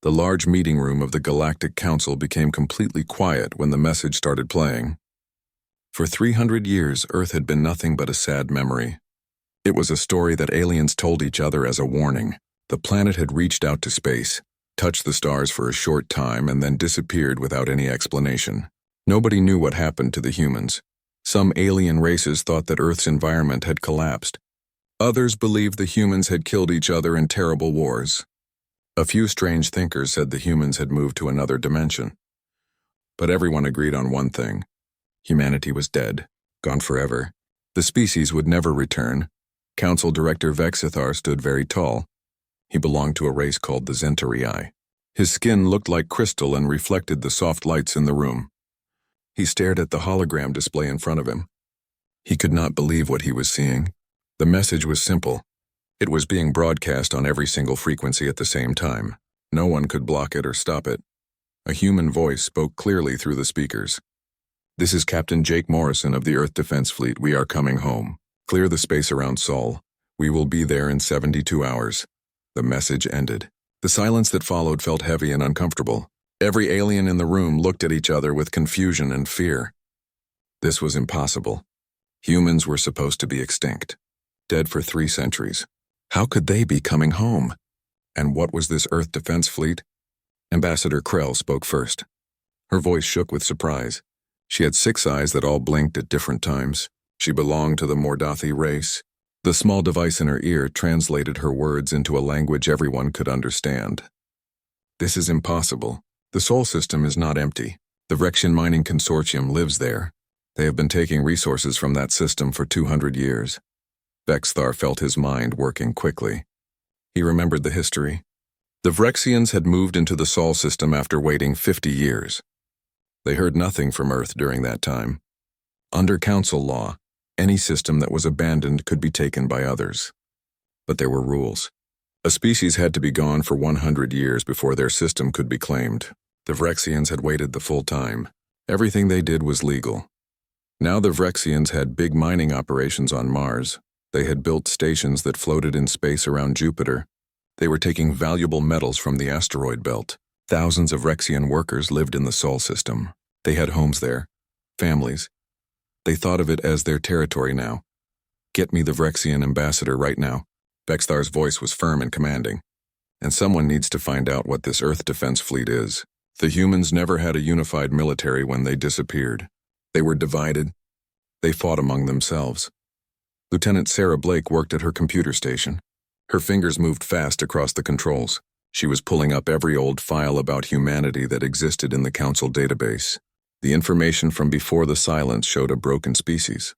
The large meeting room of the Galactic Council became completely quiet when the message started playing. For 300 years, Earth had been nothing but a sad memory. It was a story that aliens told each other as a warning. The planet had reached out to space, touched the stars for a short time, and then disappeared without any explanation. Nobody knew what happened to the humans. Some alien races thought that Earth's environment had collapsed. Others believed the humans had killed each other in terrible wars. A few strange thinkers said the humans had moved to another dimension. But everyone agreed on one thing. Humanity was dead, gone forever. The species would never return. Council Director Vexithar stood very tall. He belonged to a race called the Zentarii. His skin looked like crystal and reflected the soft lights in the room. He stared at the hologram display in front of him. He could not believe what he was seeing. The message was simple. It was being broadcast on every single frequency at the same time. No one could block it or stop it. A human voice spoke clearly through the speakers. "This is Captain Jake Morrison of the Earth Defense Fleet. We are coming home. Clear the space around Sol. We will be there in 72 hours. The message ended. The silence that followed felt heavy and uncomfortable. Every alien in the room looked at each other with confusion and fear. This was impossible. Humans were supposed to be extinct, dead for 3 centuries. How could they be coming home? And what was this Earth Defense Fleet? Ambassador Krell spoke first. Her voice shook with surprise. She had 6 eyes that all blinked at different times. She belonged to the Mordathi race. The small device in her ear translated her words into a language everyone could understand. This is impossible. The Sol system is not empty. The Vrexian Mining Consortium lives there. They have been taking resources from that system for 200 years. Vexthar felt his mind working quickly. He remembered the history. The Vrexians had moved into the Sol system after waiting 50 years. They heard nothing from Earth during that time. Under Council law, any system that was abandoned could be taken by others. But there were rules. A species had to be gone for 100 years before their system could be claimed. The Vrexians had waited the full time. Everything they did was legal. Now the Vrexians had big mining operations on Mars. They had built stations that floated in space around Jupiter. They were taking valuable metals from the asteroid belt. Thousands of Vrexian workers lived in the Sol system. They had homes there, families. They thought of it as their territory now. "Get me the Vrexian ambassador right now." Vexthar's voice was firm and commanding. "And someone needs to find out what this Earth Defense Fleet is." The humans never had a unified military when they disappeared. They were divided. They fought among themselves. Lieutenant Sarah Blake worked at her computer station. Her fingers moved fast across the controls. She was pulling up every old file about humanity that existed in the Council database. The information from before the silence showed a broken species.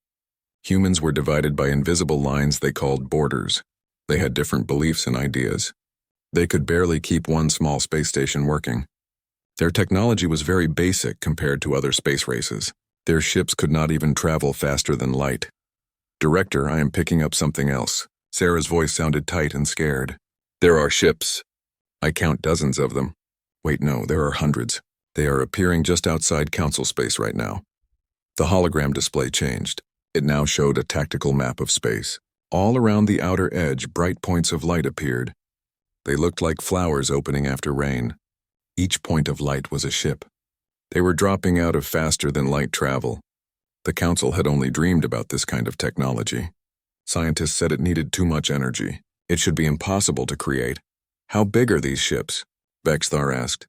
Humans were divided by invisible lines they called borders. They had different beliefs and ideas. They could barely keep one small space station working. Their technology was very basic compared to other space races. Their ships could not even travel faster than light. "Director, I am picking up something else." Sarah's voice sounded tight and scared. "There are ships. I count dozens of them. Wait, no, there are hundreds. They are appearing just outside Council space right now." The hologram display changed. It now showed a tactical map of space. All around the outer edge, bright points of light appeared. They looked like flowers opening after rain. Each point of light was a ship. They were dropping out of faster-than-light travel. The Council had only dreamed about this kind of technology. Scientists said it needed too much energy. It should be impossible to create. "How big are these ships?" Vexthar asked.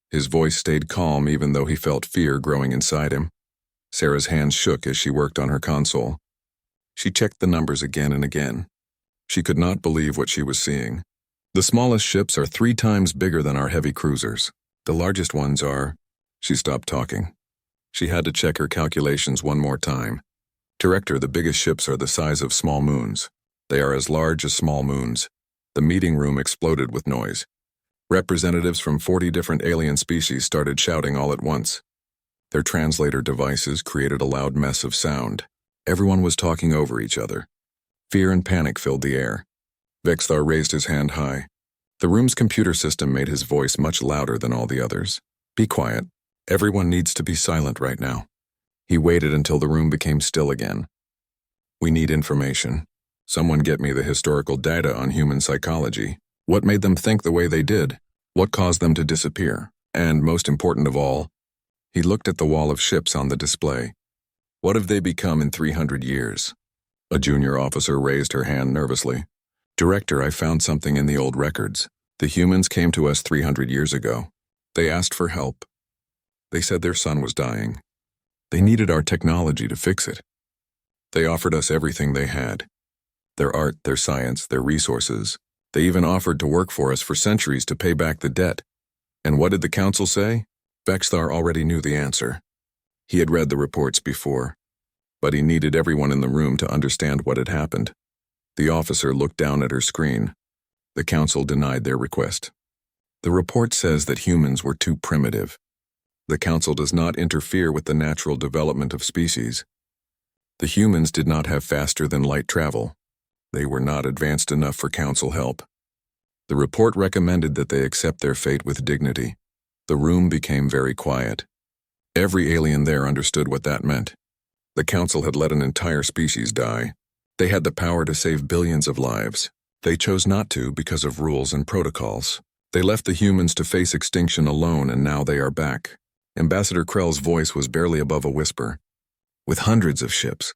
His voice stayed calm even though he felt fear growing inside him. Sarah's hands shook as she worked on her console. She checked the numbers again and again. She could not believe what she was seeing. "The smallest ships are 3 times bigger than our heavy cruisers. The largest ones are..." She stopped talking. She had to check her calculations one more time. "Director, the biggest ships are the size of small moons. They are as large as small moons." The meeting room exploded with noise. Representatives from 40 different alien species started shouting all at once. Their translator devices created a loud mess of sound. Everyone was talking over each other. Fear and panic filled the air. Vexthar raised his hand high. The room's computer system made his voice much louder than all the others. "Be quiet. Everyone needs to be silent right now." He waited until the room became still again. "We need information. Someone get me the historical data on human psychology. What made them think the way they did?" What caused them to disappear? And most important of all, he looked at the wall of ships on the display. What have they become in 300 years? A junior officer raised her hand nervously. Director, I found something in the old records. The humans came to us 300 years ago. They asked for help. They said their son was dying. They needed our technology to fix it. They offered us everything they had. Their art, their science, their resources. They even offered to work for us for centuries to pay back the debt. And what did the council say? Vexthar already knew the answer. He had read the reports before, but he needed everyone in the room to understand what had happened. The officer looked down at her screen. The council denied their request. The report says that humans were too primitive. The council does not interfere with the natural development of species. The humans did not have faster-than-light travel. They were not advanced enough for council help. The report recommended that they accept their fate with dignity. The room became very quiet. Every alien there understood what that meant. The council had let an entire species die. They had the power to save billions of lives. They chose not to because of rules and protocols. They left the humans to face extinction alone, and now they are back. Ambassador Krell's voice was barely above a whisper. With hundreds of ships.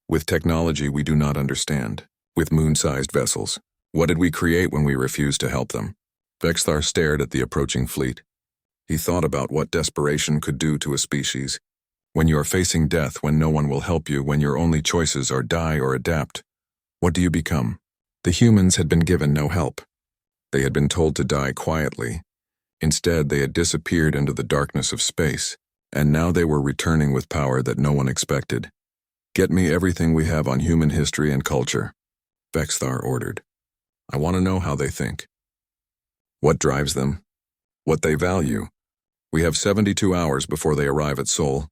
With technology we do not understand. With moon-sized vessels. What did we create when we refused to help them? Vexthar stared at the approaching fleet. He thought about what desperation could do to a species. When you are facing death, when no one will help you, when your only choices are die or adapt, what do you become? The humans had been given no help. They had been told to die quietly. Instead, they had disappeared into the darkness of space, and now they were returning with power that no one expected. Get me everything we have on human history and culture, Vexthar ordered. I want to know how they think. What drives them? What they value? We have 72 hours before they arrive at Sol.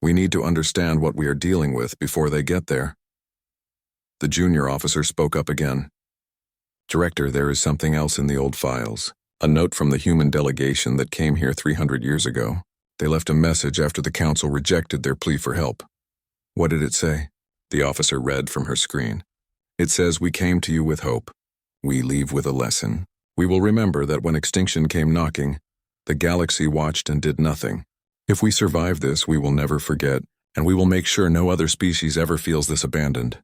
We need to understand what we are dealing with before they get there. The junior officer spoke up again. Director, there is something else in the old files. A note from the human delegation that came here 300 years ago. They left a message after the council rejected their plea for help. What did it say? The officer read from her screen. It says, we came to you with hope. We leave with a lesson. We will remember that when extinction came knocking, the galaxy watched and did nothing. If we survive this, we will never forget, and we will make sure no other species ever feels this abandoned.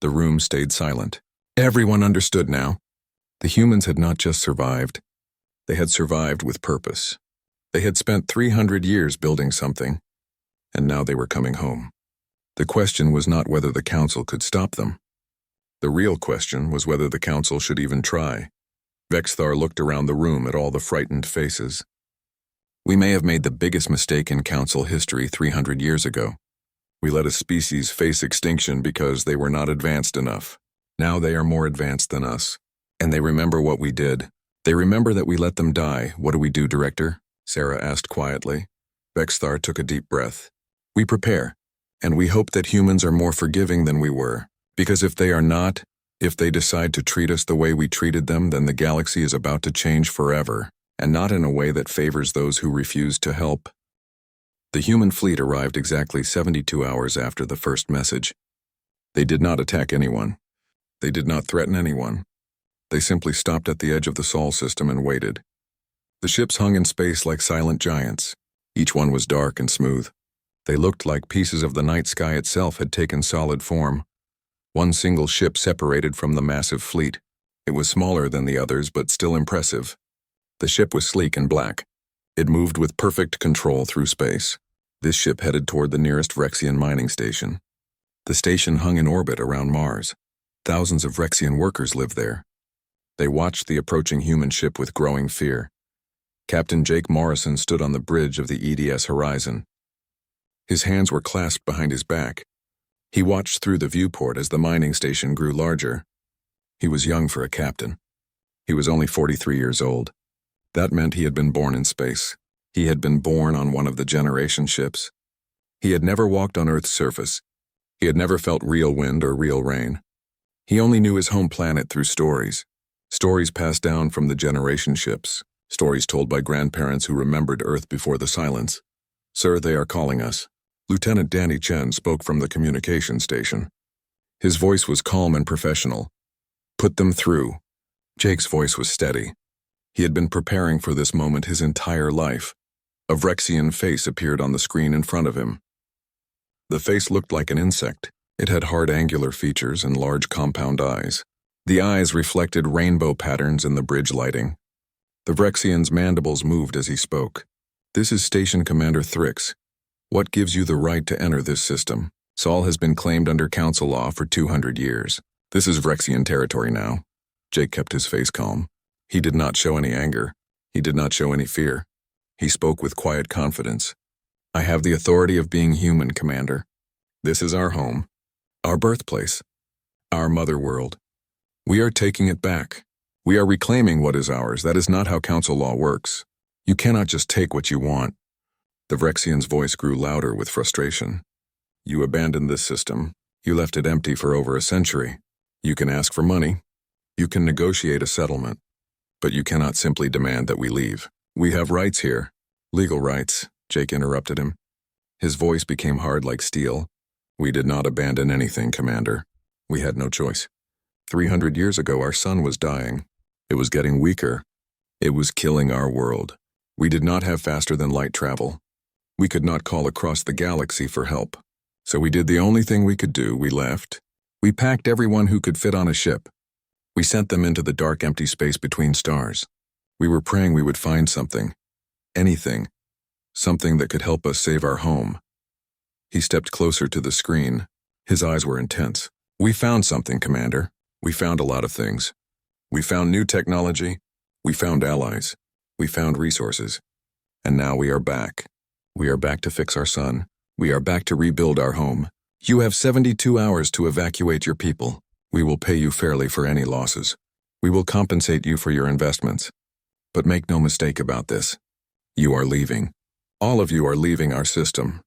The room stayed silent. Everyone understood now. The humans had not just survived. They had survived with purpose. They had spent 300 years building something, and now they were coming home. The question was not whether the council could stop them. The real question was whether the council should even try. Vexthar looked around the room at all the frightened faces. We may have made the biggest mistake in council history 300 years ago. We let a species face extinction because they were not advanced enough. Now they are more advanced than us. And they remember what we did. They remember that we let them die. What do we do, Director? Sarah asked quietly. Vexthar took a deep breath. We prepare. And we hope that humans are more forgiving than we were. Because if they are not, if they decide to treat us the way we treated them, then the galaxy is about to change forever, and not in a way that favors those who refuse to help. The human fleet arrived exactly 72 hours after the first message. They did not attack anyone. They did not threaten anyone. They simply stopped at the edge of the Sol system and waited. The ships hung in space like silent giants. Each one was dark and smooth. They looked like pieces of the night sky itself had taken solid form. One single ship separated from the massive fleet. It was smaller than the others, but still impressive. The ship was sleek and black. It moved with perfect control through space. This ship headed toward the nearest Rexian mining station. The station hung in orbit around Mars. Thousands of Rexian workers lived there. They watched the approaching human ship with growing fear. Captain Jake Morrison stood on the bridge of the EDS horizon. His hands were clasped behind his back. He watched through the viewport as the mining station grew larger. He was young for a captain. He was only 43 years old. That meant he had been born in space. He had been born on one of the Generation ships. He had never walked on Earth's surface. He had never felt real wind or real rain. He only knew his home planet through stories. Stories passed down from the Generation ships. Stories told by grandparents who remembered Earth before the silence. Sir, they are calling us. Lieutenant Danny Chen spoke from the communication station. His voice was calm and professional. Put them through. Jake's voice was steady. He had been preparing for this moment his entire life. A Vrexian face appeared on the screen in front of him. The face looked like an insect. It had hard angular features and large compound eyes. The eyes reflected rainbow patterns in the bridge lighting. The Vrexian's mandibles moved as he spoke. "This is Station Commander Thrix. What gives you the right to enter this system? Sol has been claimed under council law for 200 years. This is Vrexian territory now." Jake kept his face calm. He did not show any anger. He did not show any fear. He spoke with quiet confidence. "I have the authority of being human, Commander. This is our home, our birthplace, our mother world. We are taking it back. We are reclaiming what is ours. That is not how council law works. You cannot just take what you want." The Vrexian's voice grew louder with frustration. "You abandoned this system. You left it empty for over a century. You can ask for money. You can negotiate a settlement. But you cannot simply demand that we leave. We have rights here." "Legal rights," Jake interrupted him. His voice became hard like steel. "We did not abandon anything, Commander. We had no choice. 300 years ago, our sun was dying. It was getting weaker. It was killing our world. We did not have faster-than-light travel. We could not call across the galaxy for help. So we did the only thing we could do. We left. We packed everyone who could fit on a ship. We sent them into the dark, empty space between stars. We were praying we would find something. Anything. Something that could help us save our home." He stepped closer to the screen. His eyes were intense. "We found something, Commander. We found a lot of things. We found new technology. We found allies. We found resources. And now we are back. We are back to fix our sun. We are back to rebuild our home. You have 72 hours to evacuate your people. We will pay you fairly for any losses. We will compensate you for your investments. But make no mistake about this. You are leaving. All of you are leaving our system."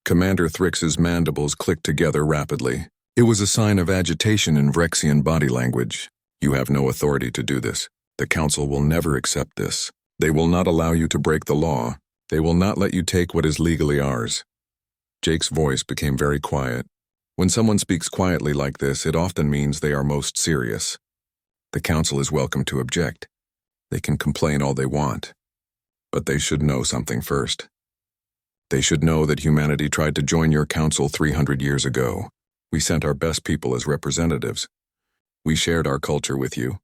Commander Thrix's mandibles clicked together rapidly. It was a sign of agitation in Vrexian body language. "You have no authority to do this. The Council will never accept this. They will not allow you to break the law. They will not let you take what is legally ours." Jake's voice became very quiet. When someone speaks quietly like this, it often means they are most serious. The Council is welcome to object. They can complain all they want. But they should know something first. They should know that humanity tried to join your council 300 years ago. We sent our best people as representatives. We shared our culture with you.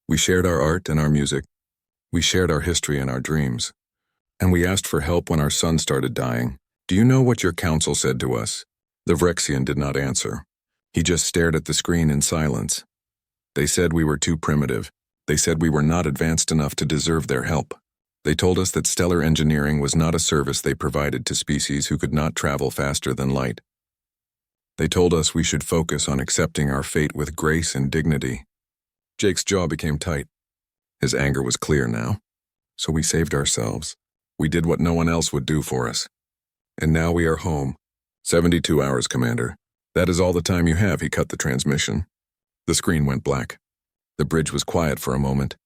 We shared our art and our music. We shared our history and our dreams. And we asked for help when our sun started dying. Do you know what your council said to us? The Vrexian did not answer. He just stared at the screen in silence. They said we were too primitive. They said we were not advanced enough to deserve their help. They told us that stellar engineering was not a service they provided to species who could not travel faster than light. They told us we should focus on accepting our fate with grace and dignity. Jake's jaw became tight. His anger was clear now. So we saved ourselves. We did what no one else would do for us. And now we are home. 72 hours, Commander. That is all the time you have. He cut the transmission. The screen went black. The bridge was quiet for a moment.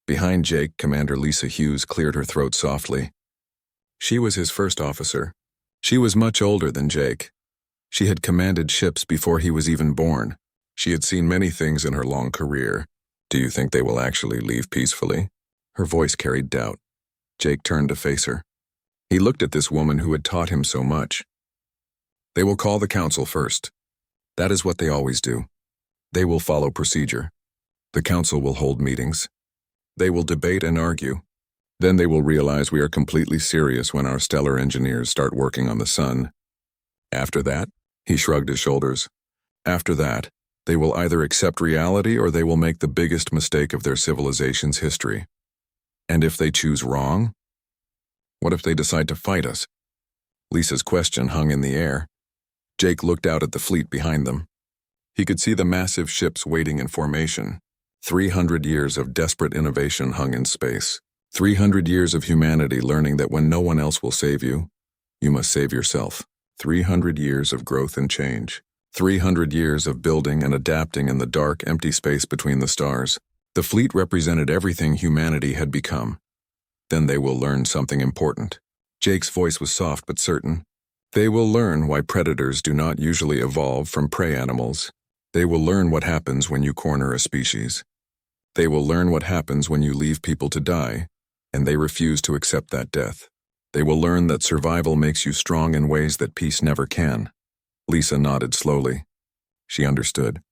Behind Jake, Commander Lisa Hughes cleared her throat softly. She was his first officer. She was much older than Jake. She had commanded ships before he was even born. She had seen many things in her long career. Do you think they will actually leave peacefully? Her voice carried doubt. Jake turned to face her. He looked at this woman who had taught him so much. They will call the council first. That is what they always do. They will follow procedure. The council will hold meetings. They will debate and argue. Then they will realize we are completely serious when our stellar engineers start working on the sun. After that, he shrugged his shoulders. After that, they will either accept reality or they will make the biggest mistake of their civilization's history. And if they choose wrong? What if they decide to fight us? Lisa's question hung in the air. Jake looked out at the fleet behind them. He could see the massive ships waiting in formation. 300 years of desperate innovation hung in space. 300 years of humanity learning that when no one else will save you, you must save yourself. 300 years of growth and change. 300 years of building and adapting in the dark, empty space between the stars. The fleet represented everything humanity had become. Then they will learn something important. Jake's voice was soft but certain. They will learn why predators do not usually evolve from prey animals. They will learn what happens when you corner a species. They will learn what happens when you leave people to die, and they refuse to accept that death. They will learn that survival makes you strong in ways that peace never can. Lisa nodded slowly. She understood.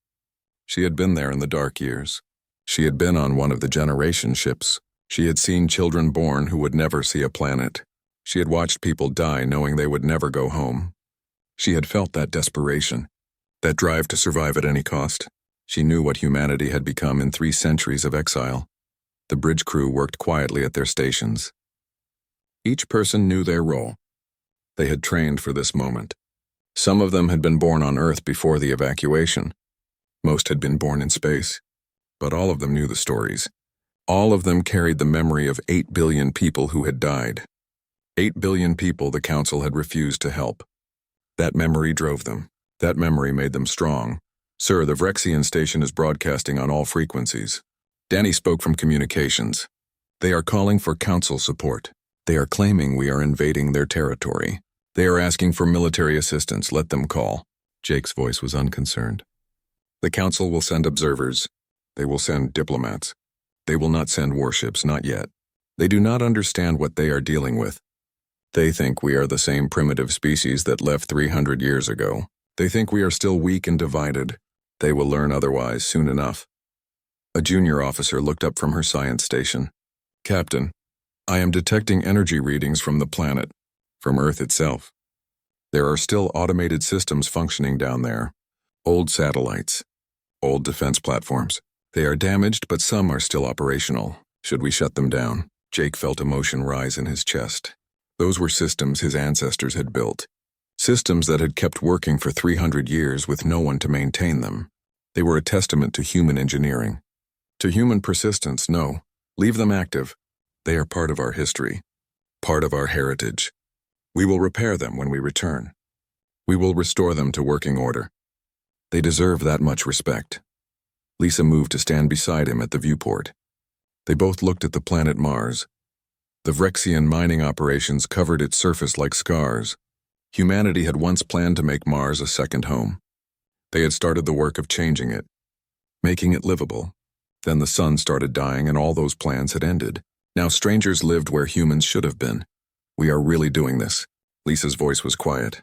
She had been there in the dark years. She had been on one of the generation ships. She had seen children born who would never see a planet. She had watched people die knowing they would never go home. She had felt that desperation, that drive to survive at any cost. She knew what humanity had become in 3 centuries of exile. The bridge crew worked quietly at their stations. Each person knew their role. They had trained for this moment. Some of them had been born on Earth before the evacuation. Most had been born in space. But all of them knew the stories. All of them carried the memory of 8 billion people who had died. 8 billion people the Council had refused to help. That memory drove them. That memory made them strong. Sir, the Vrexian station is broadcasting on all frequencies. Danny spoke from communications. They are calling for Council support. They are claiming we are invading their territory. They are asking for military assistance. Let them call. Jake's voice was unconcerned. The Council will send observers. They will send diplomats. They will not send warships, not yet. They do not understand what they are dealing with. They think we are the same primitive species that left 300 years ago. They think we are still weak and divided. They will learn otherwise soon enough. A junior officer looked up from her science station. Captain, I am detecting energy readings from the planet, from Earth itself. There are still automated systems functioning down there. Old satellites. Old defense platforms. They are damaged, but some are still operational. Should we shut them down? Jake felt emotion rise in his chest. Those were systems his ancestors had built. Systems that had kept working for 300 years with no one to maintain them. They were a testament to human engineering. To human persistence, no. Leave them active. They are part of our history. Part of our heritage. We will repair them when we return. We will restore them to working order. They deserve that much respect. Lisa moved to stand beside him at the viewport. They both looked at the planet Mars. The Vrexian mining operations covered its surface like scars. Humanity had once planned to make Mars a second home. They had started the work of changing it, making it livable. Then the sun started dying and all those plans had ended. Now strangers lived where humans should have been. We are really doing this. Lisa's voice was quiet.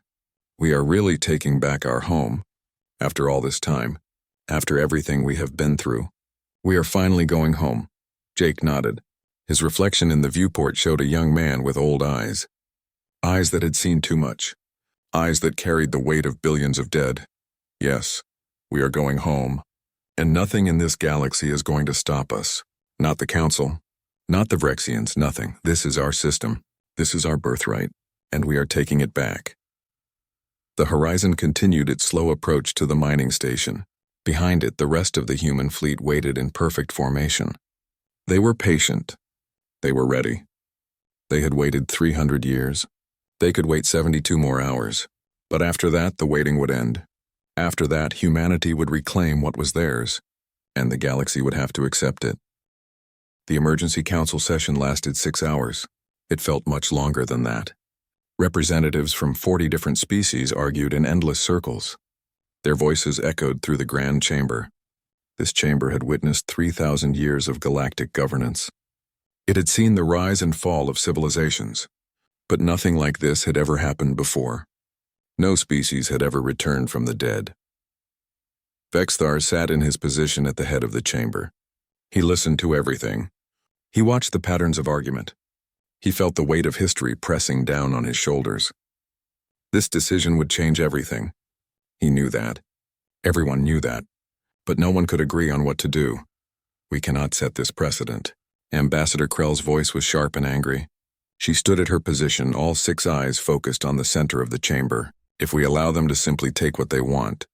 We are really taking back our home. After all this time, after everything we have been through, we are finally going home. Jake nodded. His reflection in the viewport showed a young man with old eyes. Eyes that had seen too much. Eyes that carried the weight of billions of dead. Yes, we are going home. And nothing in this galaxy is going to stop us. Not the Council. Not the Vrexians, nothing. This is our system. This is our birthright. And we are taking it back. The horizon continued its slow approach to the mining station. Behind it, the rest of the human fleet waited in perfect formation. They were patient. They were ready. They had waited 300 years. They could wait 72 more hours. But after that, the waiting would end. After that, humanity would reclaim what was theirs, and the galaxy would have to accept it. The emergency council session lasted 6 hours. It felt much longer than that. Representatives from 40 different species argued in endless circles. Their voices echoed through the grand chamber. This chamber had witnessed 3,000 years of galactic governance. It had seen the rise and fall of civilizations, but nothing like this had ever happened before. No species had ever returned from the dead. Vexthar sat in his position at the head of the chamber. He listened to everything. He watched the patterns of argument. He felt the weight of history pressing down on his shoulders. This decision would change everything. He knew that. Everyone knew that. But no one could agree on what to do. We cannot set this precedent. Ambassador Krell's voice was sharp and angry. She stood at her position, all 6 eyes focused on the center of the chamber. If we allow them to simply take what they want,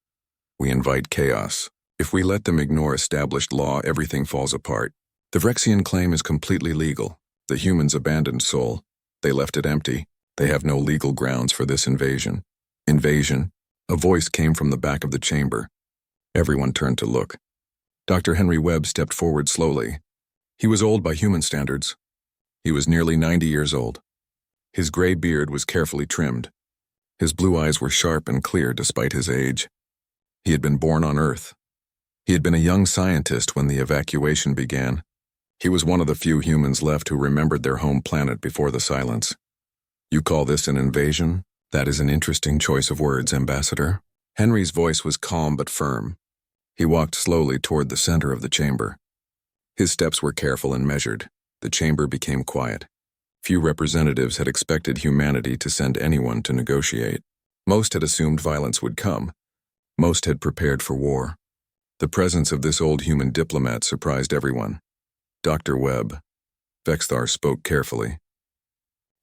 we invite chaos. If we let them ignore established law, everything falls apart. The Vrexian claim is completely legal. The humans abandoned Sol. They left it empty. They have no legal grounds for this invasion. Invasion? A voice came from the back of the chamber. Everyone turned to look. Dr. Henry Webb stepped forward slowly. He was old by human standards. He was nearly 90 years old. His gray beard was carefully trimmed. His blue eyes were sharp and clear despite his age. He had been born on Earth. He had been a young scientist when the evacuation began. He was one of the few humans left who remembered their home planet before the silence. You call this an invasion? That is an interesting choice of words, Ambassador. Henry's voice was calm but firm. He walked slowly toward the center of the chamber. His steps were careful and measured. The chamber became quiet. Few representatives had expected humanity to send anyone to negotiate. Most had assumed violence would come. Most had prepared for war. The presence of this old human diplomat surprised everyone. Dr. Webb. Vexthar spoke carefully.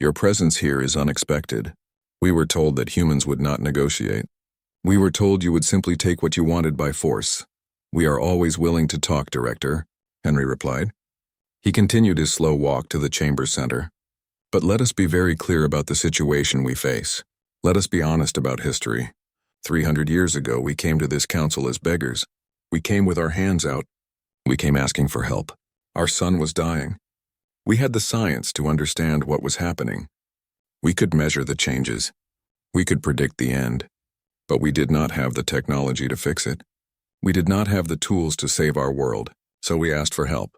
Your presence here is unexpected. We were told that humans would not negotiate. We were told you would simply take what you wanted by force. We are always willing to talk, Director, Henry replied. He continued his slow walk to the chamber center. But let us be very clear about the situation we face. Let us be honest about history. 300 years ago, we came to this council as beggars. We came with our hands out. We came asking for help. Our son was dying. We had the science to understand what was happening. We could measure the changes. We could predict the end. But we did not have the technology to fix it. We did not have the tools to save our world, so we asked for help.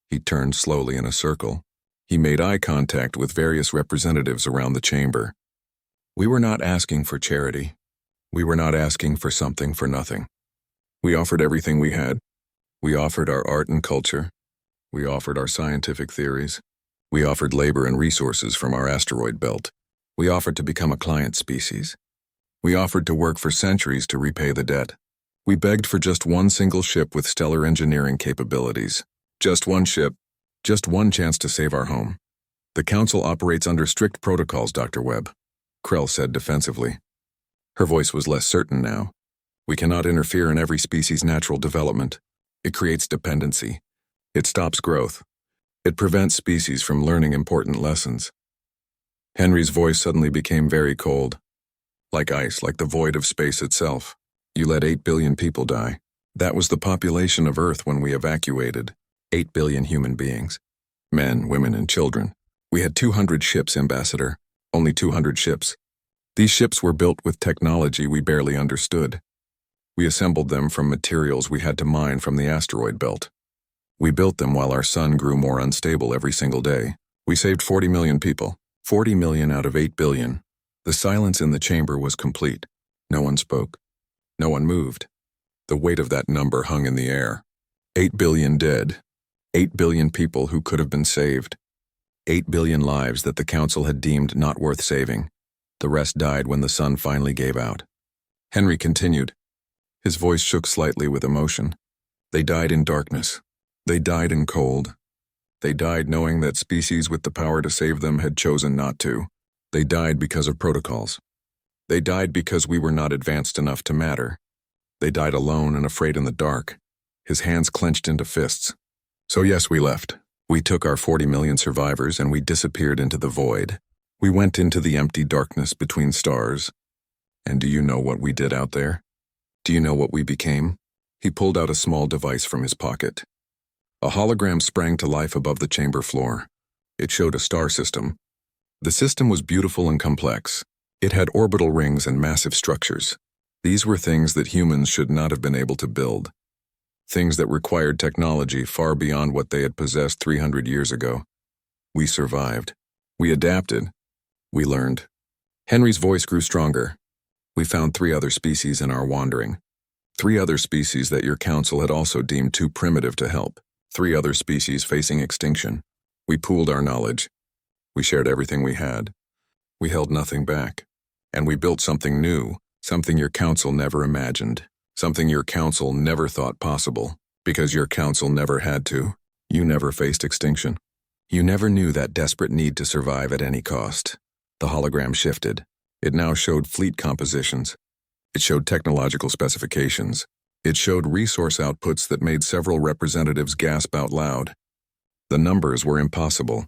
He turned slowly in a circle. He made eye contact with various representatives around the chamber. We were not asking for charity. We were not asking for something for nothing. We offered everything we had. We offered our art and culture. We offered our scientific theories. We offered labor and resources from our asteroid belt. We offered to become a client species. We offered to work for centuries to repay the debt. We begged for just one single ship with stellar engineering capabilities. Just one ship. Just one chance to save our home. The Council operates under strict protocols, Dr. Webb, Krell said defensively. Her voice was less certain now. We cannot interfere in every species' natural development. It creates dependency. It stops growth. It prevents species from learning important lessons. Henry's voice suddenly became very cold. Like ice, like the void of space itself. You let 8 billion people die. That was the population of Earth when we evacuated. 8 billion human beings. Men, women, and children. We had 200 ships, Ambassador. Only 200 ships. These ships were built with technology we barely understood. We assembled them from materials we had to mine from the asteroid belt. We built them while our sun grew more unstable every single day. We saved 40 million people. 40 million out of 8 billion. The silence in the chamber was complete. No one spoke. No one moved. The weight of that number hung in the air. 8 billion dead. 8 billion people who could have been saved. 8 billion lives that the Council had deemed not worth saving. The rest died when the sun finally gave out. Henry continued. His voice shook slightly with emotion. They died in darkness. They died in cold. They died knowing that species with the power to save them had chosen not to. They died because of protocols. They died because we were not advanced enough to matter. They died alone and afraid in the dark. His hands clenched into fists. So yes, we left. We took our 40 million survivors and we disappeared into the void. We went into the empty darkness between stars. And do you know what we did out there? Do you know what we became? He pulled out a small device from his pocket. A hologram sprang to life above the chamber floor. It showed a star system. The system was beautiful and complex. It had orbital rings and massive structures. These were things that humans should not have been able to build. Things that required technology far beyond what they had possessed 300 years ago. We survived. We adapted. We learned. Henry's voice grew stronger. We found 3 other species in our wandering. 3 other species that your council had also deemed too primitive to help. 3 other species facing extinction. We pooled our knowledge. We shared everything we had. We held nothing back. And we built something new, something your council never imagined, something your council never thought possible, because your council never had to. You never faced extinction. You never knew that desperate need to survive at any cost. The hologram shifted. It now showed fleet compositions. It showed technological specifications. It showed resource outputs that made several representatives gasp out loud. The numbers were impossible.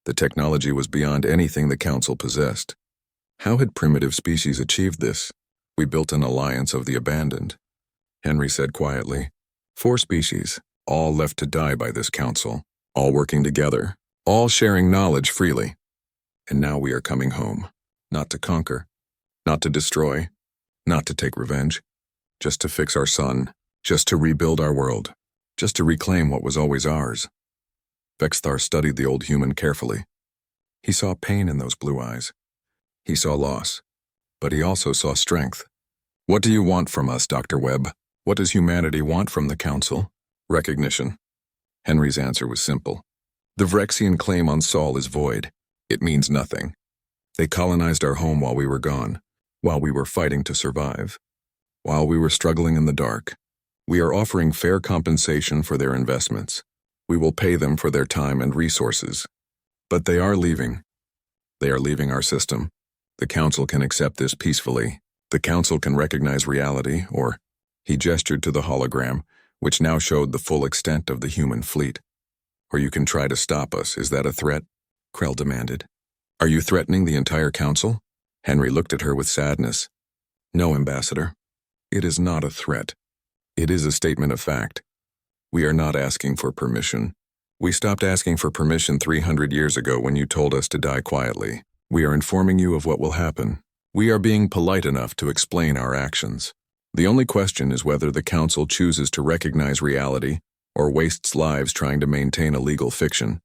The technology was beyond anything the council possessed. How had primitive species achieved this? We built an alliance of the abandoned. Henry said quietly. 4 species, all left to die by this council, all working together, all sharing knowledge freely. And now we are coming home, not to conquer, not to destroy, not to take revenge, just to fix our sun, just to rebuild our world, just to reclaim what was always ours. Vexthar studied the old human carefully. He saw pain in those blue eyes. He saw loss, but he also saw strength. What do you want from us, Dr. Webb? What does humanity want from the Council? Recognition. Henry's answer was simple. The Vrexian claim on Sol is void. It means nothing. They colonized our home while we were gone, while we were fighting to survive, while we were struggling in the dark. We are offering fair compensation for their investments. We will pay them for their time and resources. But they are leaving. They are leaving our system. The Council can accept this peacefully. The Council can recognize reality, or... He gestured to the hologram, which now showed the full extent of the human fleet. Or you can try to stop us. Is that a threat? Krell demanded. Are you threatening the entire Council? Henry looked at her with sadness. No, Ambassador. It is not a threat. It is a statement of fact. We are not asking for permission. We stopped asking for permission 300 years ago when you told us to die quietly. We are informing you of what will happen. We are being polite enough to explain our actions. The only question is whether the Council chooses to recognize reality or wastes lives trying to maintain a legal fiction.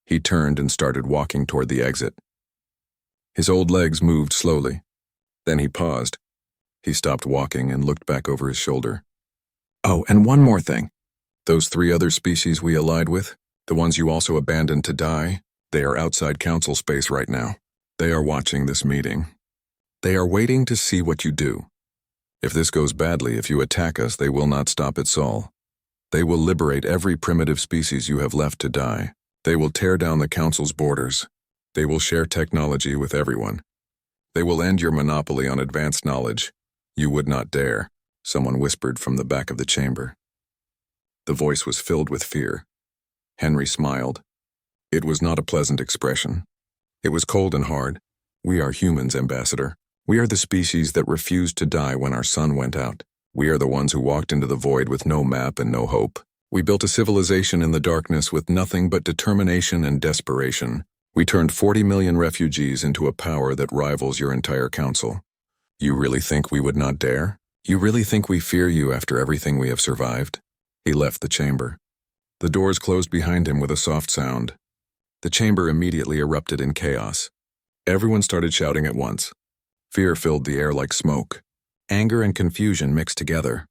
He turned and started walking toward the exit. His old legs moved slowly. Then he paused. He stopped walking and looked back over his shoulder. Oh, and one more thing. Those 3 other species we allied with, the ones you also abandoned to die, they are outside Council space right now. They are watching this meeting. They are waiting to see what you do. If this goes badly, if you attack us, they will not stop at Sol. They will liberate every primitive species you have left to die. They will tear down the Council's borders. They will share technology with everyone. They will end your monopoly on advanced knowledge. You would not dare, someone whispered from the back of the chamber. The voice was filled with fear. Henry smiled. It was not a pleasant expression. It was cold and hard. We are humans, Ambassador. We are the species that refused to die when our sun went out. We are the ones who walked into the void with no map and no hope. We built a civilization in the darkness with nothing but determination and desperation. We turned 40 million refugees into a power that rivals your entire Council. You really think we would not dare? You really think we fear you after everything we have survived? He left the chamber. The doors closed behind him with a soft sound. The chamber immediately erupted in chaos. Everyone started shouting at once. Fear filled the air like smoke. Anger and confusion mixed together.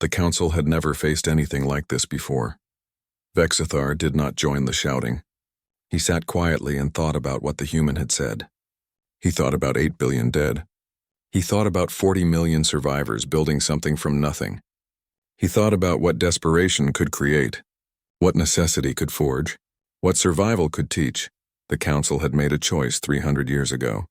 The Council had never faced anything like this before. Vexithar did not join the shouting. He sat quietly and thought about what the human had said. He thought about 8 billion dead. He thought about 40 million survivors building something from nothing. He thought about what desperation could create, what necessity could forge, what survival could teach. The Council had made a choice 300 years ago.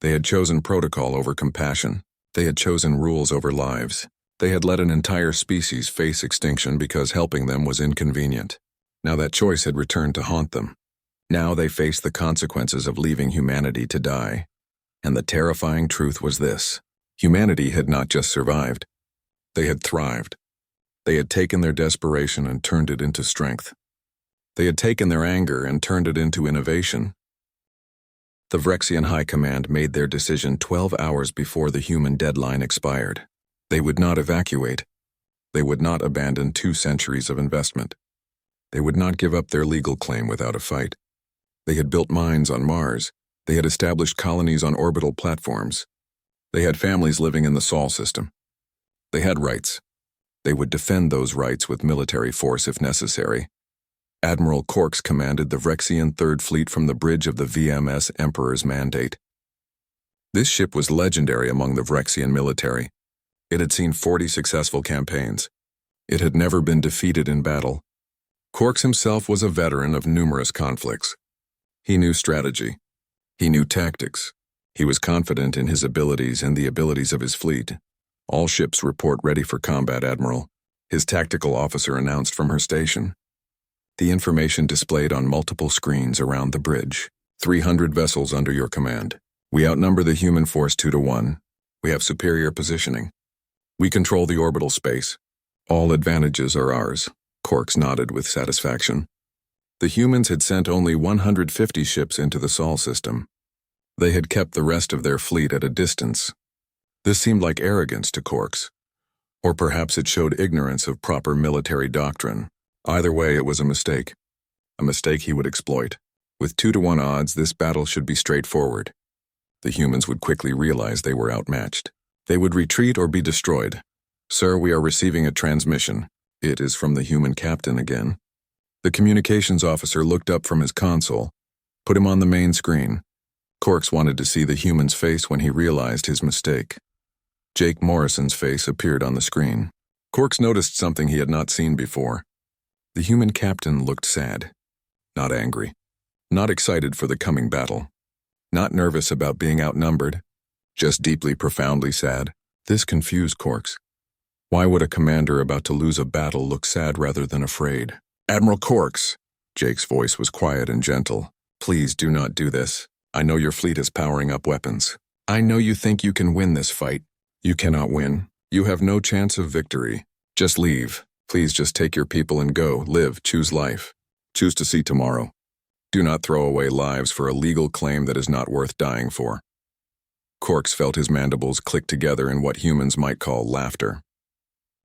They had chosen protocol over compassion. They had chosen rules over lives. They had let an entire species face extinction because helping them was inconvenient. Now that choice had returned to haunt them. Now they faced the consequences of leaving humanity to die. And the terrifying truth was this: humanity had not just survived. They had thrived. They had taken their desperation and turned it into strength. They had taken their anger and turned it into innovation. The Vrexian High Command made their decision 12 hours before the human deadline expired. They would not evacuate. They would not abandon 2 centuries of investment. They would not give up their legal claim without a fight. They had built mines on Mars. They had established colonies on orbital platforms. They had families living in the Sol system. They had rights. They would defend those rights with military force if necessary. Admiral Corks commanded the Vrexian Third Fleet from the bridge of the VMS Emperor's Mandate. This ship was legendary among the Vrexian military. It had seen 40 successful campaigns. It had never been defeated in battle. Corks himself was a veteran of numerous conflicts. He knew strategy. He knew tactics. He was confident in his abilities and the abilities of his fleet. All ships report ready for combat, Admiral, his tactical officer announced from her station. The information displayed on multiple screens around the bridge. 300 vessels under your command. We outnumber the human force 2 to 1. We have superior positioning. We control the orbital space. All advantages are ours. Corks nodded with satisfaction. The humans had sent only 150 ships into the Sol system. They had kept the rest of their fleet at a distance. This seemed like arrogance to Corks. Or perhaps it showed ignorance of proper military doctrine. Either way, it was a mistake. A mistake he would exploit. With 2-to-1 odds, this battle should be straightforward. The humans would quickly realize they were outmatched. They would retreat or be destroyed. "Sir, we are receiving a transmission." It is from the human captain again. The communications officer looked up from his console, put him on the main screen. Quarks wanted to see the human's face when he realized his mistake. Jake Morrison's face appeared on the screen. Quarks noticed something he had not seen before. The human captain looked sad. Not angry. Not excited for the coming battle. Not nervous about being outnumbered. Just deeply, profoundly sad. This confused Quarks. Why would a commander about to lose a battle look sad rather than afraid? "Admiral Quarks," Jake's voice was quiet and gentle. "Please do not do this. I know your fleet is powering up weapons. I know you think you can win this fight. You cannot win. You have no chance of victory. Just leave. Please just take your people and go. Live. Choose life. Choose to see tomorrow. Do not throw away lives for a legal claim that is not worth dying for." Quarks felt his mandibles click together in what humans might call laughter.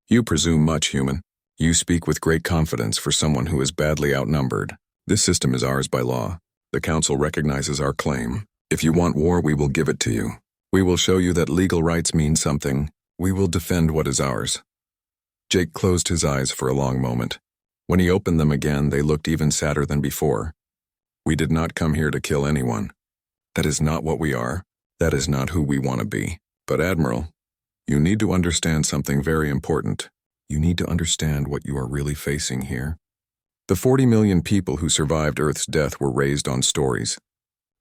"You presume much, human. You speak with great confidence for someone who is badly outnumbered. This system is ours by law. The Council recognizes our claim. If you want war, we will give it to you. We will show you that legal rights mean something. We will defend what is ours." Jake closed his eyes for a long moment. When he opened them again, they looked even sadder than before. "We did not come here to kill anyone. That is not what we are. That is not who we want to be. But Admiral, you need to understand something very important. You need to understand what you are really facing here. The 40 million people who survived Earth's death were raised on stories.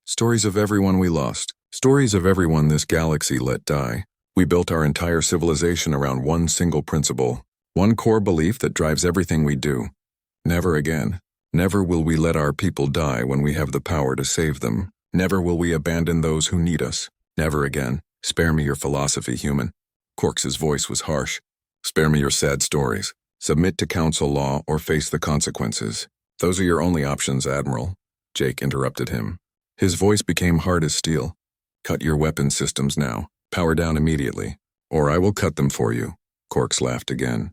Stories of everyone we lost. Stories of everyone this galaxy let die. We built our entire civilization around one single principle, one core belief that drives everything we do. Never again. Never will we let our people die when we have the power to save them. Never will we abandon those who need us. Never again. Spare me your philosophy, human." Quarks's voice was harsh. "Spare me your sad stories. Submit to Council law or face the consequences. Those are your only options, Admiral." Jake interrupted him. His voice became hard as steel. "Cut your weapon systems now. Power down immediately. Or I will cut them for you." Quarks laughed again.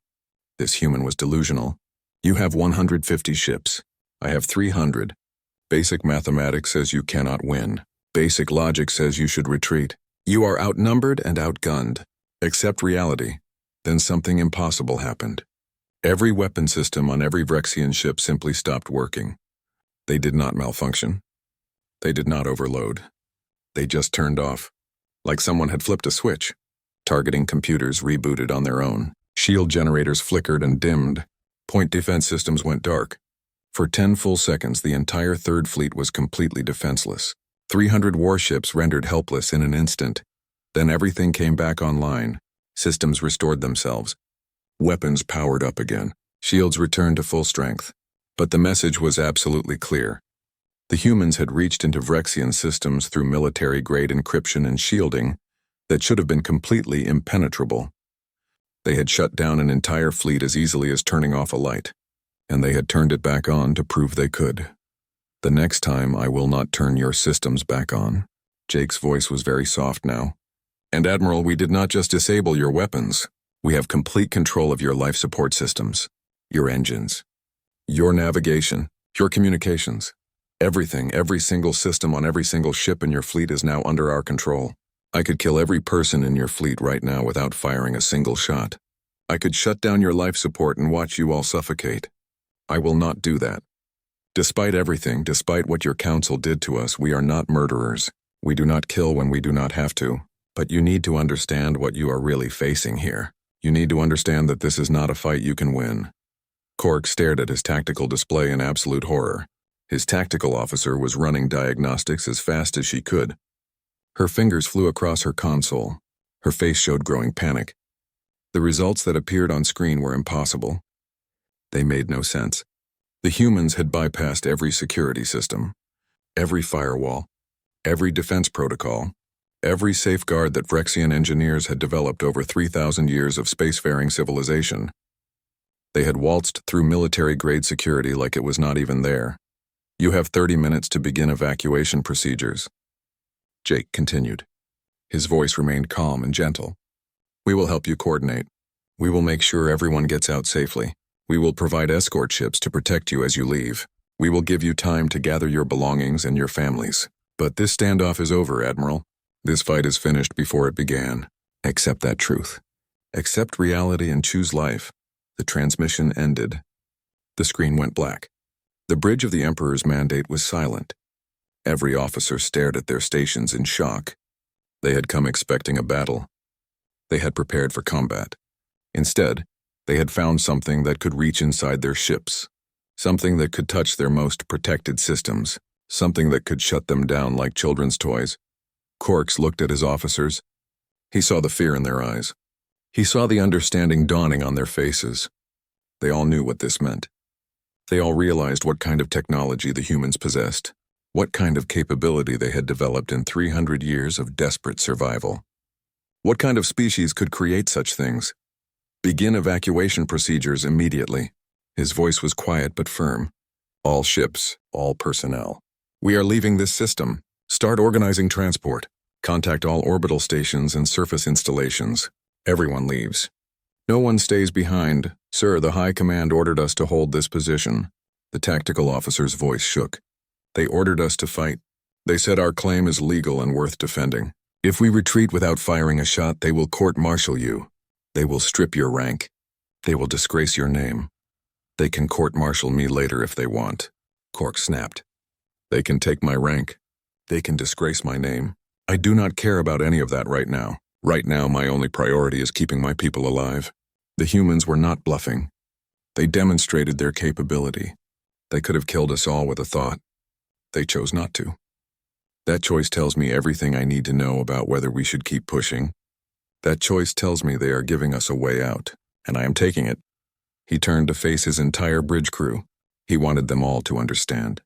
This human was delusional. "You have 150 ships. I have 300. Basic mathematics says you cannot win. Basic logic says you should retreat. You are outnumbered and outgunned. Accept reality." Then something impossible happened. Every weapon system on every Vrexian ship simply stopped working. They did not malfunction. They did not overload. They just turned off. Like someone had flipped a switch. Targeting computers rebooted on their own. Shield generators flickered and dimmed. Point defense systems went dark. For 10 full seconds, the entire Third Fleet was completely defenseless. 300 warships rendered helpless in an instant. Then everything came back online. Systems restored themselves. Weapons powered up again. Shields returned to full strength. But the message was absolutely clear. The humans had reached into Vrexian systems through military-grade encryption and shielding that should have been completely impenetrable. They had shut down an entire fleet as easily as turning off a light, and they had turned it back on to prove they could. "The next time, I will not turn your systems back on." Jake's voice was very soft now. "And Admiral, we did not just disable your weapons. We have complete control of your life support systems, your engines, your navigation, your communications. Everything, every single system on every single ship in your fleet is now under our control. I could kill every person in your fleet right now without firing a single shot. I could shut down your life support and watch you all suffocate. I will not do that. Despite everything, despite what your council did to us, we are not murderers. We do not kill when we do not have to. But you need to understand what you are really facing here. You need to understand that this is not a fight you can win." Quark stared at his tactical display in absolute horror. His tactical officer was running diagnostics as fast as she could. Her fingers flew across her console. Her face showed growing panic. The results that appeared on screen were impossible. They made no sense. The humans had bypassed every security system, every firewall, every defense protocol, every safeguard that Vrexian engineers had developed over 3,000 years of spacefaring civilization. They had waltzed through military-grade security like it was not even there. "You have 30 minutes to begin evacuation procedures." Jake continued. His voice remained calm and gentle. "We will help you coordinate. We will make sure everyone gets out safely. We will provide escort ships to protect you as you leave. We will give you time to gather your belongings and your families. But this standoff is over, Admiral. This fight is finished before it began. Accept that truth. Accept reality and choose life. The transmission ended. The screen went black. The bridge of the Emperor's mandate was silent. Every officer stared at their stations in shock. They had come expecting a battle. They had prepared for combat. Instead, they had found something that could reach inside their ships, something that could touch their most protected systems, something that could shut them down like children's toys. Quarks looked at his officers. He saw the fear in their eyes. He saw the understanding dawning on their faces. They all knew what this meant. They all realized what kind of technology the humans possessed, what kind of capability they had developed in 300 years of desperate survival. What kind of species could create such things? Begin evacuation procedures immediately. His voice was quiet but firm. All ships, all personnel. We are leaving this system. Start organizing transport. Contact all orbital stations and surface installations. Everyone leaves. No one stays behind. Sir, the High Command ordered us to hold this position. The tactical officer's voice shook. They ordered us to fight. They said our claim is legal and worth defending. If we retreat without firing a shot, they will court-martial you. They will strip your rank. They will disgrace your name. They can court-martial me later if they want. Quark snapped. They can take my rank. They can disgrace my name. I do not care about any of that right now. Right now, my only priority is keeping my people alive. The humans were not bluffing. They demonstrated their capability. They could have killed us all with a thought. They chose not to. That choice tells me everything I need to know about whether we should keep pushing. That choice tells me they are giving us a way out, and I am taking it. He turned to face his entire bridge crew. He wanted them all to understand.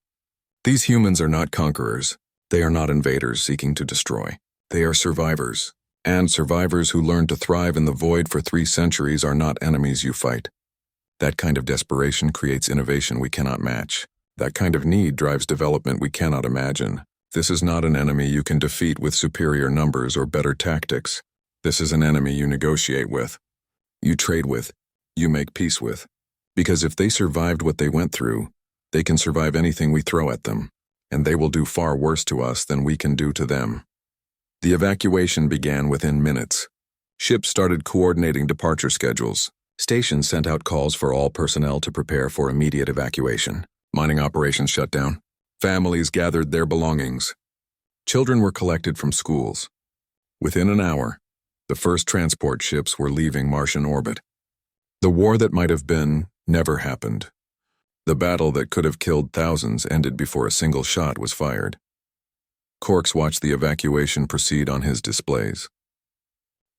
These humans are not conquerors. They are not invaders seeking to destroy. They are survivors. And survivors who learned to thrive in the void for 3 centuries are not enemies you fight. That kind of desperation creates innovation we cannot match. That kind of need drives development we cannot imagine. This is not an enemy you can defeat with superior numbers or better tactics. This is an enemy you negotiate with. You trade with. You make peace with. Because if they survived what they went through, they can survive anything we throw at them, and they will do far worse to us than we can do to them. The evacuation began within minutes. Ships started coordinating departure schedules. Stations sent out calls for all personnel to prepare for immediate evacuation. Mining operations shut down. Families gathered their belongings. Children were collected from schools. Within an hour, the first transport ships were leaving Martian orbit. The war that might have been never happened. The battle that could have killed thousands ended before a single shot was fired. Quarks watched the evacuation proceed on his displays.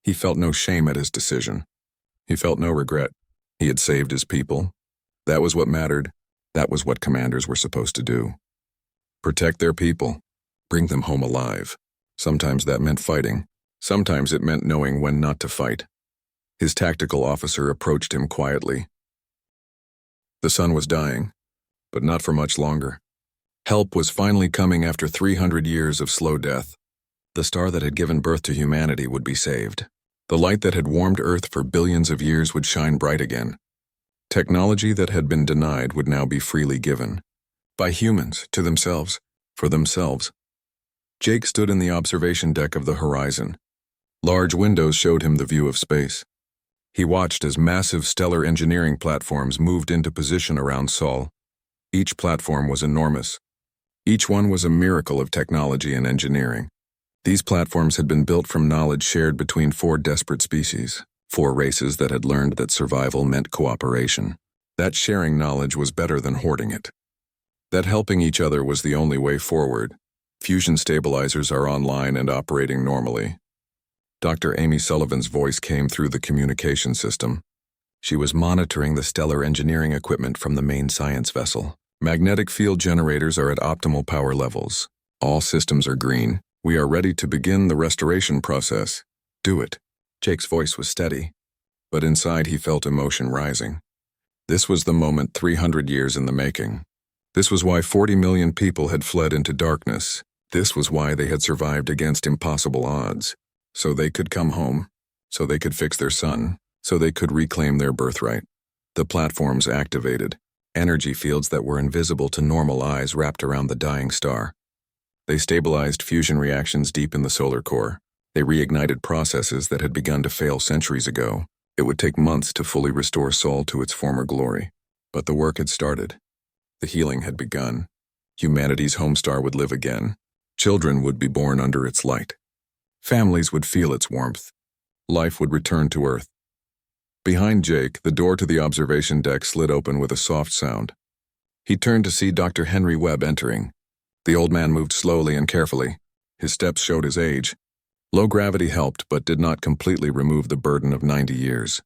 He felt no shame at his decision. He felt no regret. He had saved his people. That was what mattered. That was what commanders were supposed to do. Protect their people. Bring them home alive. Sometimes that meant fighting. Sometimes it meant knowing when not to fight. His tactical officer approached him quietly. The sun was dying, but not for much longer. Help was finally coming after 300 years of slow death. The star that had given birth to humanity would be saved. The light that had warmed Earth for billions of years would shine bright again. Technology that had been denied would now be freely given. By humans, to themselves, for themselves. Jake stood in the observation deck of the horizon. Large windows showed him the view of space. He watched as massive stellar engineering platforms moved into position around Sol. Each platform was enormous. Each one was a miracle of technology and engineering. These platforms had been built from knowledge shared between 4 desperate species, 4 races that had learned that survival meant cooperation. That sharing knowledge was better than hoarding it. That helping each other was the only way forward. Fusion stabilizers are online and operating normally. Dr. Amy Sullivan's voice came through the communication system. She was monitoring the stellar engineering equipment from the main science vessel. Magnetic field generators are at optimal power levels. All systems are green. We are ready to begin the restoration process. Do it. Jake's voice was steady, but inside he felt emotion rising. This was the moment 300 years in the making. This was why 40 million people had fled into darkness. This was why they had survived against impossible odds. So they could come home. So they could fix their son. so they could reclaim their birthright. The platforms activated, energy fields that were invisible to normal eyes wrapped around the dying star. They stabilized fusion reactions deep in the solar core. They reignited processes that had begun to fail centuries ago. It would take months to fully restore Sol to its former glory. But the work had started. The healing had begun. Humanity's homestar would live again. Children would be born under its light. Families would feel its warmth. Life would return to Earth. Behind Jake, the door to the observation deck slid open with a soft sound. He turned to see Dr. Henry Webb entering. The old man moved slowly and carefully. His steps showed his age. Low gravity helped, but did not completely remove the burden of 90 years.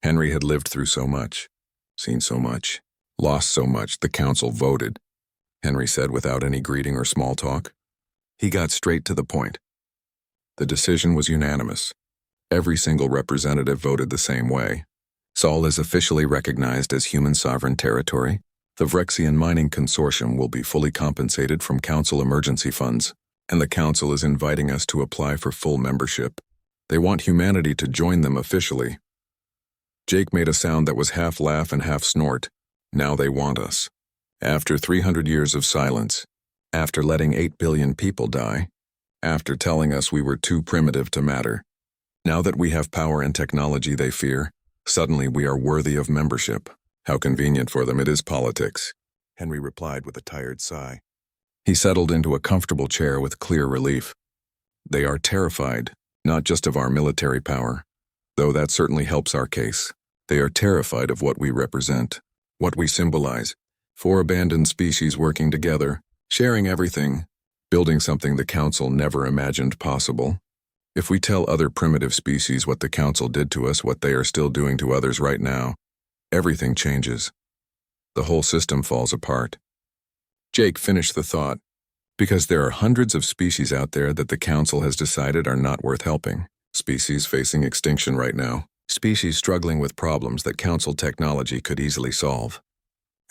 Henry had lived through so much, seen so much, lost so much. The council voted, Henry said without any greeting or small talk. He got straight to the point. The decision was unanimous. Every single representative voted the same way. Sol is officially recognized as human sovereign territory. The Vrexian Mining Consortium will be fully compensated from Council emergency funds, and the Council is inviting us to apply for full membership. They want humanity to join them officially. Jake made a sound that was half laugh and half snort. Now they want us. After 300 years of silence, after letting 8 billion people die, after telling us we were too primitive to matter, now that we have power and technology they fear, suddenly we are worthy of membership. How convenient for them. It is politics, Henry replied with a tired sigh. He settled into a comfortable chair with clear relief. They are terrified, not just of our military power, though that certainly helps our case. They are terrified of what we represent, what we symbolize. 4 abandoned species working together, sharing everything, building something the Council never imagined possible. If we tell other primitive species what the Council did to us, what they are still doing to others right now, everything changes. The whole system falls apart. Jake finished the thought. Because there are hundreds of species out there that the Council has decided are not worth helping. Species facing extinction right now. Species struggling with problems that Council technology could easily solve.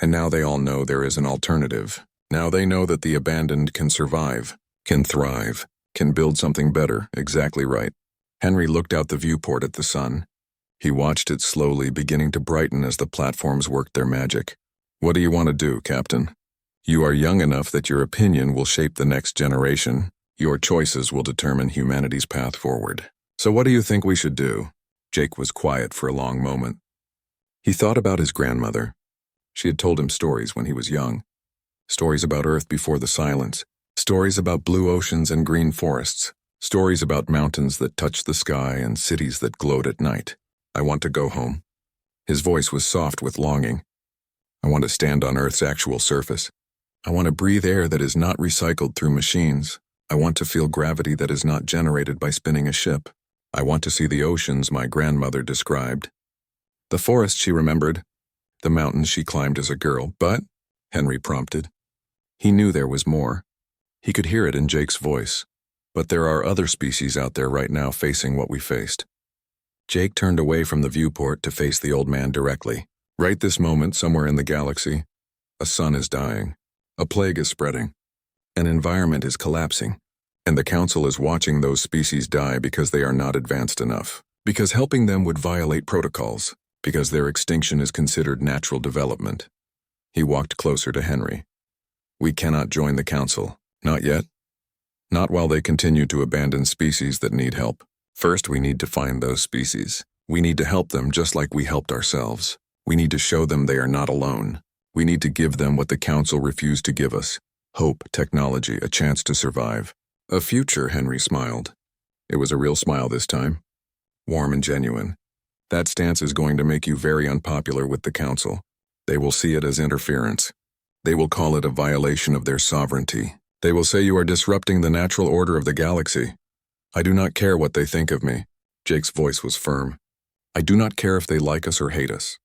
And now they all know there is an alternative. Now they know that the abandoned can survive, can thrive, can build something better. Exactly right. Henry looked out the viewport at the sun. He watched it slowly beginning to brighten as the platforms worked their magic. What do you want to do, Captain? You are young enough that your opinion will shape the next generation. Your choices will determine humanity's path forward. So what do you think we should do? Jake was quiet for a long moment. He thought about his grandmother. She had told him stories when he was young. Stories about Earth before the silence. Stories about blue oceans and green forests. Stories about mountains that touched the sky and cities that glowed at night. I want to go home. His voice was soft with longing. I want to stand on Earth's actual surface. I want to breathe air that is not recycled through machines. I want to feel gravity that is not generated by spinning a ship. I want to see the oceans my grandmother described. The forest she remembered. The mountains she climbed as a girl. But, Henry prompted. He knew there was more. He could hear it in Jake's voice. But there are other species out there right now facing what we faced. Jake turned away from the viewport to face the old man directly. Right this moment, somewhere in the galaxy, a sun is dying. A plague is spreading. An environment is collapsing. And the Council is watching those species die because they are not advanced enough. Because helping them would violate protocols. Because their extinction is considered natural development. He walked closer to Henry. We cannot join the Council. Not yet. Not while they continue to abandon species that need help. First, we need to find those species. We need to help them just like we helped ourselves. We need to show them they are not alone. We need to give them what the Council refused to give us. Hope, technology, a chance to survive. A future, Henry smiled. It was a real smile this time. Warm and genuine. That stance is going to make you very unpopular with the Council. They will see it as interference. They will call it a violation of their sovereignty. They will say you are disrupting the natural order of the galaxy. I do not care what they think of me. Jake's voice was firm. I do not care if they like us or hate us.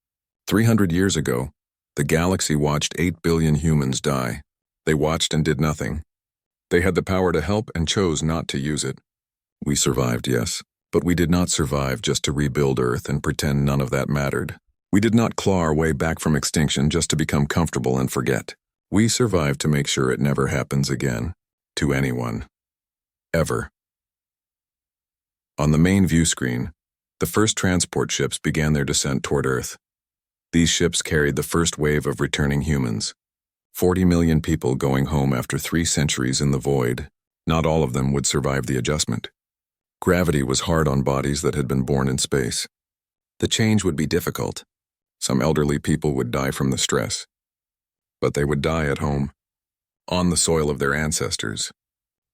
300 years ago, the galaxy watched 8 billion humans die. They watched and did nothing. They had the power to help and chose not to use it. We survived, yes, but we did not survive just to rebuild Earth and pretend none of that mattered. We did not claw our way back from extinction just to become comfortable and forget. We survived to make sure it never happens again. To anyone. Ever. On the main view screen, The first transport ships began their descent toward Earth. These ships carried the first wave of returning humans. 40 million people going home after 3 centuries in the void. Not all of them would survive the adjustment. Gravity was hard on bodies that had been born in space. The change would be difficult. Some elderly people would die from the stress. But they would die at home, on the soil of their ancestors,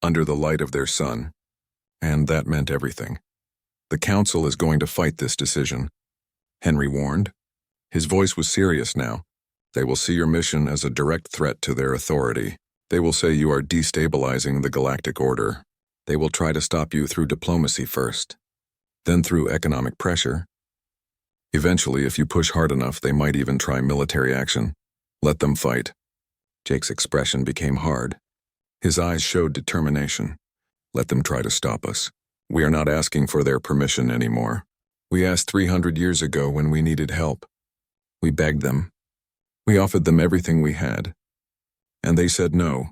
under the light of their sun. And that meant everything. The Council is going to fight this decision, Henry warned. His voice was serious now. They will see your mission as a direct threat to their authority. They will say you are destabilizing the galactic order. They will try to stop you through diplomacy first, then through economic pressure. Eventually, if you push hard enough, they might even try military action. Let them fight. Jake's expression became hard. His eyes showed determination. Let them try to stop us. We are not asking for their permission anymore. We asked 300 years ago when we needed help. We begged them. We offered them everything we had. And they said no.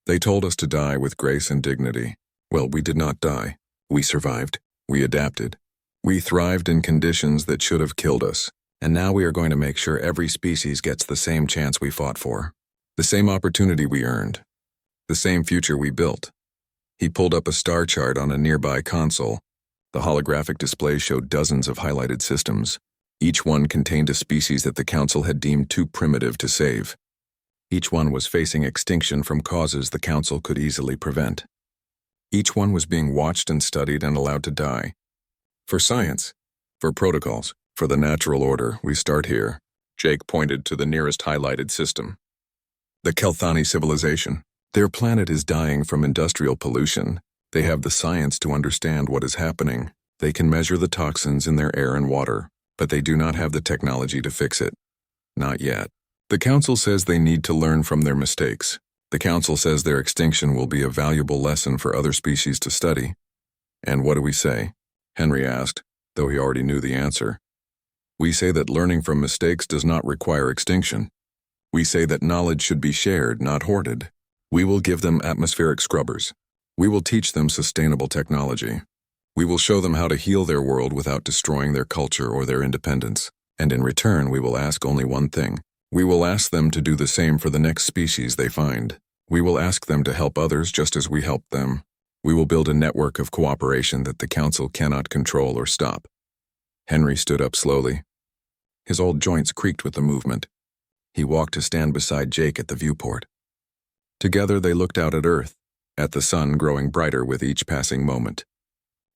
They told us to die with grace and dignity. Well, we did not die. We survived. We adapted. We thrived in conditions that should have killed us. And now we are going to make sure every species gets the same chance we fought for. The same opportunity we earned. The same future we built. He pulled up a star chart on a nearby console. The holographic display showed dozens of highlighted systems. Each one contained a species that the Council had deemed too primitive to save. Each one was facing extinction from causes the Council could easily prevent. Each one was being watched and studied and allowed to die. For science, for protocols, for the natural order, we start here. Jake pointed to the nearest highlighted system. The Kelthani civilization. Their planet is dying from industrial pollution. They have the science to understand what is happening. They can measure the toxins in their air and water, but they do not have the technology to fix it. Not yet. The Council says they need to learn from their mistakes. The Council says their extinction will be a valuable lesson for other species to study. And what do we say? Henry asked, though he already knew the answer. We say that learning from mistakes does not require extinction. We say that knowledge should be shared, not hoarded. We will give them atmospheric scrubbers. We will teach them sustainable technology. We will show them how to heal their world without destroying their culture or their independence. And in return, we will ask only one thing. We will ask them to do the same for the next species they find. We will ask them to help others just as we helped them. We will build a network of cooperation that the Council cannot control or stop. Henry stood up slowly. His old joints creaked with the movement. He walked to stand beside Jake at the viewport. Together they looked out at Earth, at the sun growing brighter with each passing moment,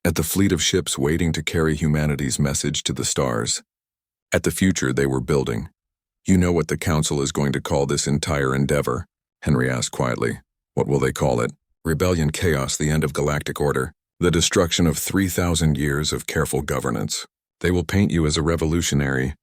at the fleet of ships waiting to carry humanity's message to the stars, at the future they were building. You know what the Council is going to call this entire endeavor? Henry asked quietly. What will they call it? Rebellion, chaos, the end of galactic order, the destruction of 3,000 years of careful governance. They will paint you as a revolutionary,